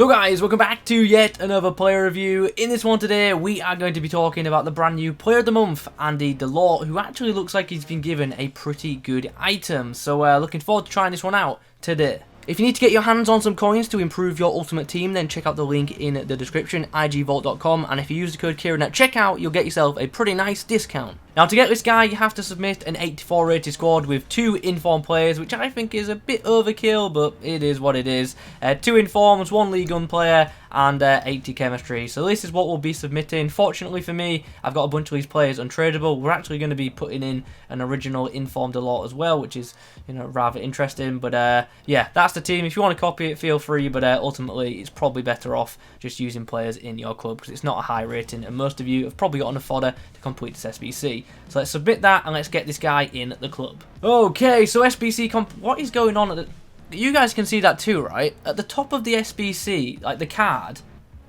So guys, welcome back to yet another player review. In this one today, we are going to be talking about the brand new player of the month, Potm Delort, who actually looks like he's been given a pretty good item. So looking forward to trying this one out today. If you need to get your hands on some coins to improve your ultimate team, then check out the link in the description, igvault.com, and if you use the code Kieron at checkout, you'll get yourself a pretty nice discount. Now, to get this guy, you have to submit an 84 rated squad with 2 informed players, which I think is a bit overkill, but it is what it is. 2 informs, 1 Ligue 1 player, and 80 chemistry. So this is what we'll be submitting. Fortunately for me, I've got a bunch of these players untradeable. We're actually going to be putting in an original informed Delort as well, which is, you know, rather interesting. But yeah, that's the team. If you want to copy it, feel free, but ultimately it's probably better off just using players in your club because it's not a high rating, and most of you have probably got enough fodder to complete this SBC. So let's submit that and let's get this guy in the club. Okay, so SBC what is going on at the... You guys can see that too, right? At the top of the SBC, like the card,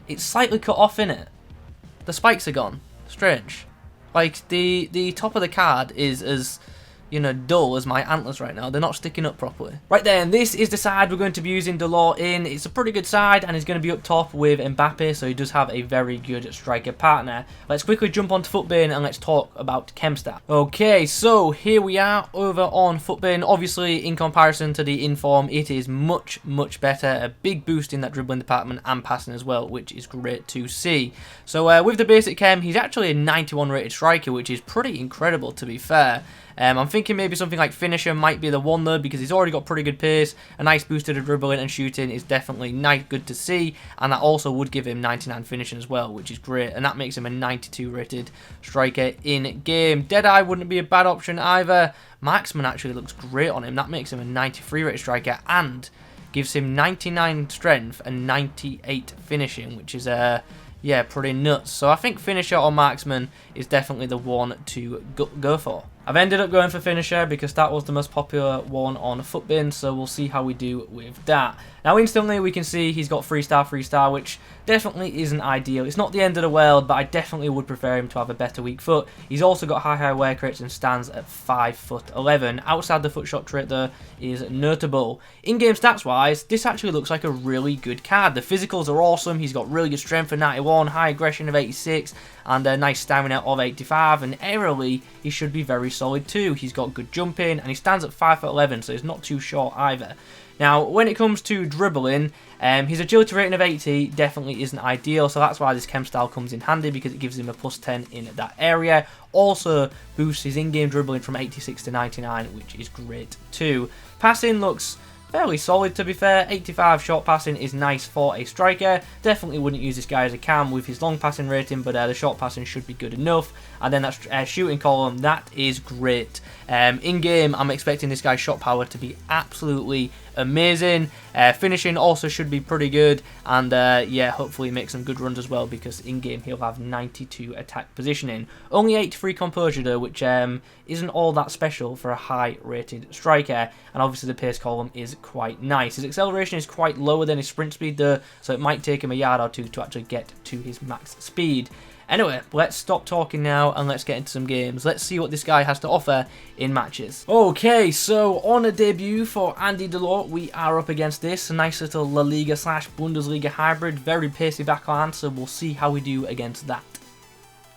it's slightly cut off in it. The spikes are gone. Strange. Like the top of the card is as, you know, dull as my antlers right now. They're not sticking up properly. Right then, this is the side we're going to be using Delort in. It's a pretty good side, and he's going to be up top with Mbappe, so he does have a very good striker partner. Let's quickly jump onto Futbin and let's talk about Chemstat. Okay, so here we are over on Futbin. Obviously, in comparison to the Inform, it is much better. A big boost in that dribbling department and passing as well, which is great to see. So with the basic Chem, he's actually a 91 rated striker, which is pretty incredible to be fair. I'm thinking maybe something like finisher might be the one though, because he's already got pretty good pace. A nice boost to the dribbling and shooting is definitely nice, good to see, and that also would give him 99 finishing as well, which is great, and that makes him a 92 rated striker in game. Deadeye wouldn't be a bad option either. Marksman actually looks great on him. That makes him a 93 rated striker and gives him 99 strength and 98 finishing, which is yeah, pretty nuts. So I think finisher or marksman is definitely the one to go for. I've ended up going for finisher because that was the most popular one on Futbin, so we'll see how we do with that. Now instantly we can see he's got 3-star, which definitely isn't ideal. It's not the end of the world, but I definitely would prefer him to have a better weak foot. He's also got high wear rates and stands at 5'11". Outside the foot shot trait though is notable. In-game stats wise, this actually looks like a really good card. The physicals are awesome. He's got really good strength of 91, high aggression of 86, and a nice stamina of 85, and aerially he should be very solid too. He's got good jumping and he stands at 5'11", so he's not too short either. Now, when it comes to dribbling, his agility rating of 80 definitely isn't ideal, so that's why this chem style comes in handy, because it gives him a +10 in that area. Also boosts his in-game dribbling from 86 to 99, which is great too. Passing looks fairly solid to be fair. 85 short passing is nice for a striker. Definitely wouldn't use this guy as a cam with his long passing rating, but the short passing should be good enough. And then that shooting column, that is great. In game, I'm expecting this guy's shot power to be absolutely amazing. Finishing also should be pretty good, and yeah, hopefully make some good runs as well, because in game he'll have 92 attack positioning. Only 83 composure though, which isn't all that special for a high rated striker, and obviously the pace column is quite nice. His acceleration is quite lower than his sprint speed though, so it might take him a yard or two to actually get to his max speed. Anyway, let's stop talking now and let's get into some games. Let's see what this guy has to offer in matches. Okay, so on a debut for Potm Delort, we are up against this. A nice little La Liga / Bundesliga hybrid. Very pacey backhand, so we'll see how we do against that.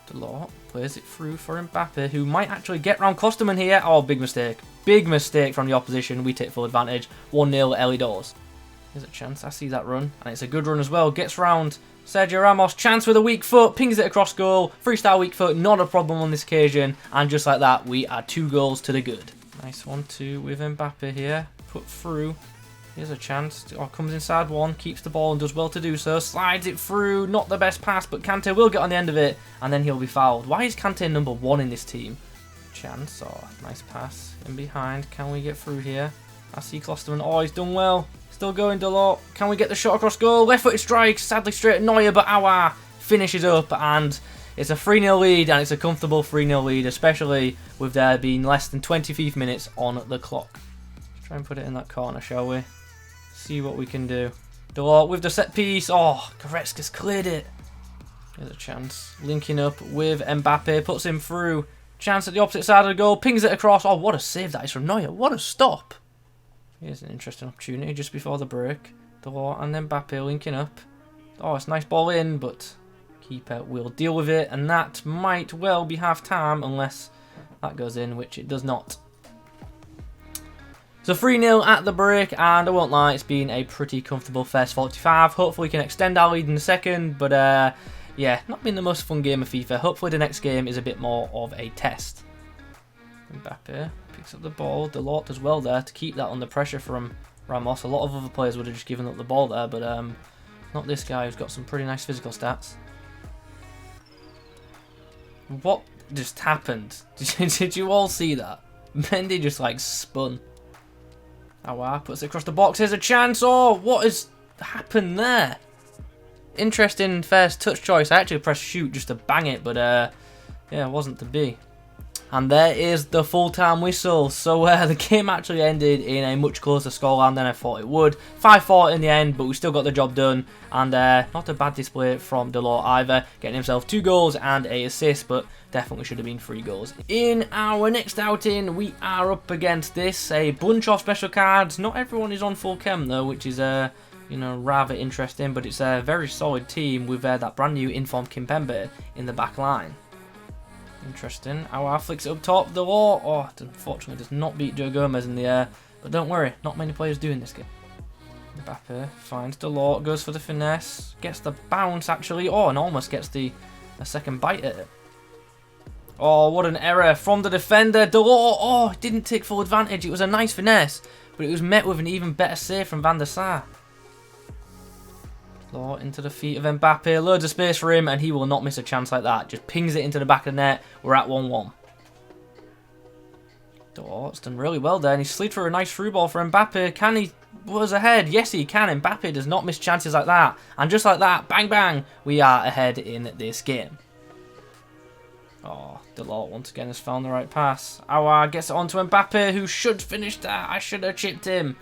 Delort plays it through for Mbappe, who might actually get round Klosterman here. Oh, big mistake. Big mistake from the opposition. We take full advantage. 1-0 early doors. There's a chance. I see that run, and it's a good run as well. Gets round Sergio Ramos, chance with a weak foot, pings it across goal. 3-star weak foot, not a problem on this occasion. And just like that, we are 2 goals to the good. Nice 1-2 with Mbappe here. Put through. Here's a chance. Oh, comes inside one, keeps the ball and does well to do so. Slides it through. Not the best pass, but Kante will get on the end of it. And then he'll be fouled. Why is Kante number 1 in this team? Chance. Oh, nice pass. In behind. Can we get through here? I see Klosterman. Oh, he's done well. Still going, Delort. Can we get the shot across goal? Left-footed strike. Sadly straight at Neuer, but Aouar finishes up, and it's a 3-0 lead, and it's a comfortable 3-0 lead, especially with there being less than 25 minutes on the clock. Let's try and put it in that corner, shall we? See what we can do. Delort with the set piece. Oh, Goretzka's cleared it. There's a chance. Linking up with Mbappe. Puts him through. Chance at the opposite side of the goal. Pings it across. Oh, what a save that is from Neuer. What a stop. Here's an interesting opportunity just before the break. Delort and Mbappe linking up. Oh, it's a nice ball in, but keeper will deal with it, and that might well be half-time unless that goes in, which it does not. So 3-0 at the break, and I won't lie, it's been a pretty comfortable first 45. Hopefully we can extend our lead in the second, but yeah, not been the most fun game of FIFA. Hopefully the next game is a bit more of a test. Mbappe picks up the ball. Delort as well there to keep that under pressure from Ramos. A lot of other players would have just given up the ball there, but not this guy who's got some pretty nice physical stats. What just happened? Did you all see that? Mendy just like spun. Aouar puts it across the box. Here's a chance. Oh, what has happened there? Interesting first touch choice. I actually pressed shoot just to bang it, but yeah, it wasn't to be. And there is the full-time whistle. So the game actually ended in a much closer scoreline than I thought it would. 5-4 in the end, but we still got the job done. And not a bad display from Delort either, getting himself 2 goals and a assist, but definitely should have been 3 goals. In our next outing, we are up against a bunch of special cards. Not everyone is on full chem though, which is you know, rather interesting, but it's a very solid team with that brand new informed Kimpembe in the back line. Interesting. Aouar flicks it up top. Delort, oh, unfortunately does not beat Joe Gomez in the air, but don't worry, not many players do in this game. Mbappe finds Delort, goes for the finesse, gets the bounce actually, oh, and almost gets a second bite at it. Oh, what an error from the defender. Delort, oh, didn't take full advantage. It was a nice finesse, but it was met with an even better save from Van der Sar. Delort into the feet of Mbappe. Loads of space for him, and he will not miss a chance like that. Just pings it into the back of the net. We're at 1-1. Delort's done really well there, and he slid for a nice through ball for Mbappe. Can he buzz ahead? Yes, he can. Mbappe does not miss chances like that. And just like that, bang, bang, we are ahead in this game. Oh, Delort once again has found the right pass. Aouar gets it onto Mbappe, who should finish that. I should have chipped him.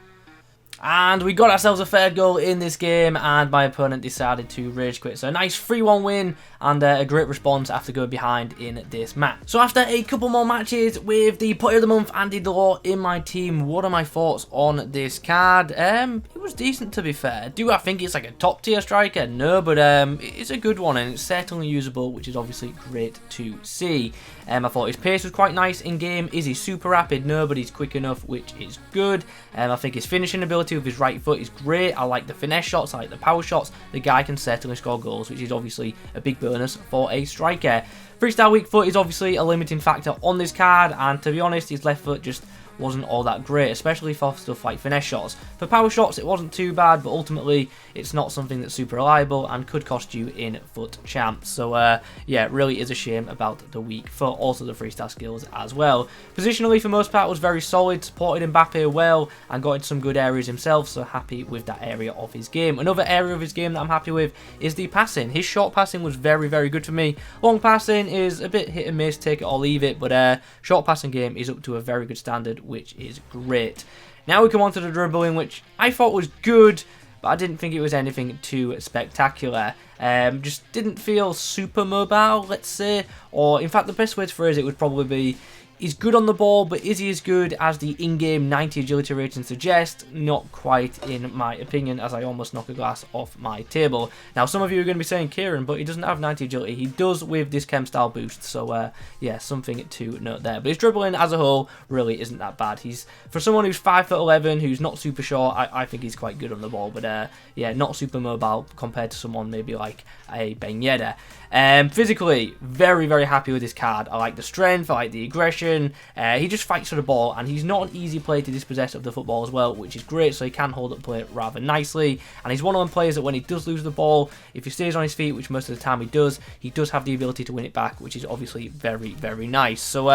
And we got ourselves a third goal in this game, and my opponent decided to rage quit. So a nice 3-1 win, and a great response after going behind in this match. So after a couple more matches with the Player of the Month, Andy Delort, in my team, what are my thoughts on this card? It was decent, to be fair. Do I think it's like a top tier striker? No, but it's a good one, and it's certainly usable, which is obviously great to see. I thought his pace was quite nice in game. Is he super rapid? No, but he's quick enough, which is good. I think his finishing ability with his right foot is great. I like the finesse shots, I like the power shots. The guy can certainly score goals, which is obviously a big bonus for a striker. Freestyle weak foot is obviously a limiting factor on this card, and to be honest, his left foot just wasn't all that great, especially for stuff like finesse shots. For power shots, it wasn't too bad, but ultimately, it's not something that's super reliable and could cost you in FUT champs. So, yeah, it really is a shame about the weak foot, also the freestyle skills as well. Positionally, for most part, was very solid, supported Mbappe well, and got into some good areas himself, so happy with that area of his game. Another area of his game that I'm happy with is the passing. His short passing was very, very good for me. Long passing is a bit hit and miss, take it or leave it, but short passing game is up to a very good standard, which is great. Now we come on to the dribbling, which I thought was good, but I didn't think it was anything too spectacular. Just didn't feel super mobile, let's say, or in fact the best way to phrase it would probably be he's good on the ball, but is he as good as the in-game 90 agility rating suggests? Not quite, in my opinion, as I almost knock a glass off my table. Now, some of you are going to be saying, Kieran, but he doesn't have 90 agility. He does with this chem style boost, so yeah, something to note there. But his dribbling as a whole really isn't that bad. He's, for someone who's 5'11", who's not super short, I think he's quite good on the ball, but yeah, not super mobile compared to someone maybe like a Ben Yedder. Physically, very, very happy with this card. I like the strength, I like the aggression. He just fights for the ball, and he's not an easy player to dispossess of the football as well, which is great, so he can hold up play rather nicely. And he's one of them players that when he does lose the ball, if he stays on his feet, which most of the time he does have the ability to win it back, which is obviously very, very nice. So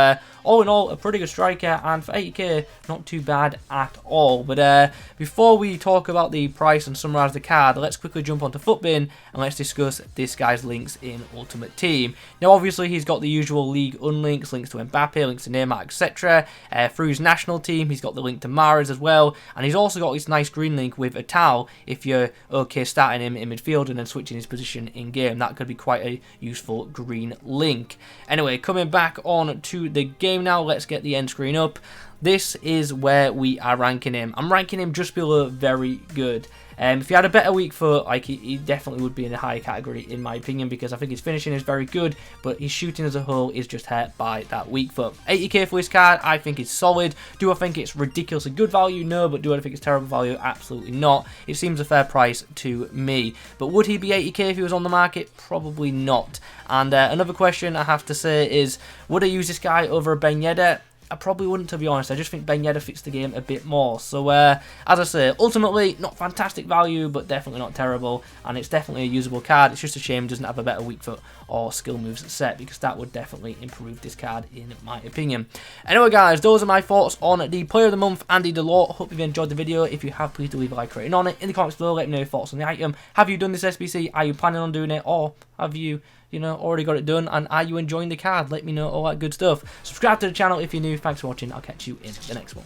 all in all, a pretty good striker, and for 80k, not too bad at all. But before we talk about the price and summarise the card, let's quickly jump onto FUTBin and let's discuss this guy's links in Ultimate Team. Now obviously he's got the usual League unlinks, links to Mbappe, links to Neymar, etc. Through his national team, he's got the link to Mahrez as well, and he's also got this nice green link with Atal if you're okay starting him in midfield and then switching his position in game. That could be quite a useful green link. Anyway, coming back on to the game now, let's get the end screen up. This is where we are ranking him. I'm ranking him just below very good. If he had a better weak foot, like he definitely would be in a higher category in my opinion, because I think his finishing is very good, but his shooting as a whole is just hurt by that weak foot. 80k for this card, I think is solid. Do I think it's ridiculously good value? No. But do I think it's terrible value? Absolutely not. It seems a fair price to me. But would he be 80k if he was on the market? Probably not. And another question I have to say is, would I use this guy over a Ben Yedder? I probably wouldn't, to be honest. I just think Ben Yedder fits the game a bit more. So, as I say, ultimately, not fantastic value, but definitely not terrible. And it's definitely a usable card. It's just a shame it doesn't have a better weak foot or skill moves set, because that would definitely improve this card, in my opinion. Anyway, guys, those are my thoughts on the Player of the Month, Andy Delort. Hope you've enjoyed the video. If you have, please do leave a like rating on it. In the comments below, let me know your thoughts on the item. Have you done this SBC? Are you planning on doing it? Or have you already got it done, and are you enjoying the card? Let me know, all that good stuff. Subscribe to the channel if you're new. Thanks for watching. I'll catch you in the next one.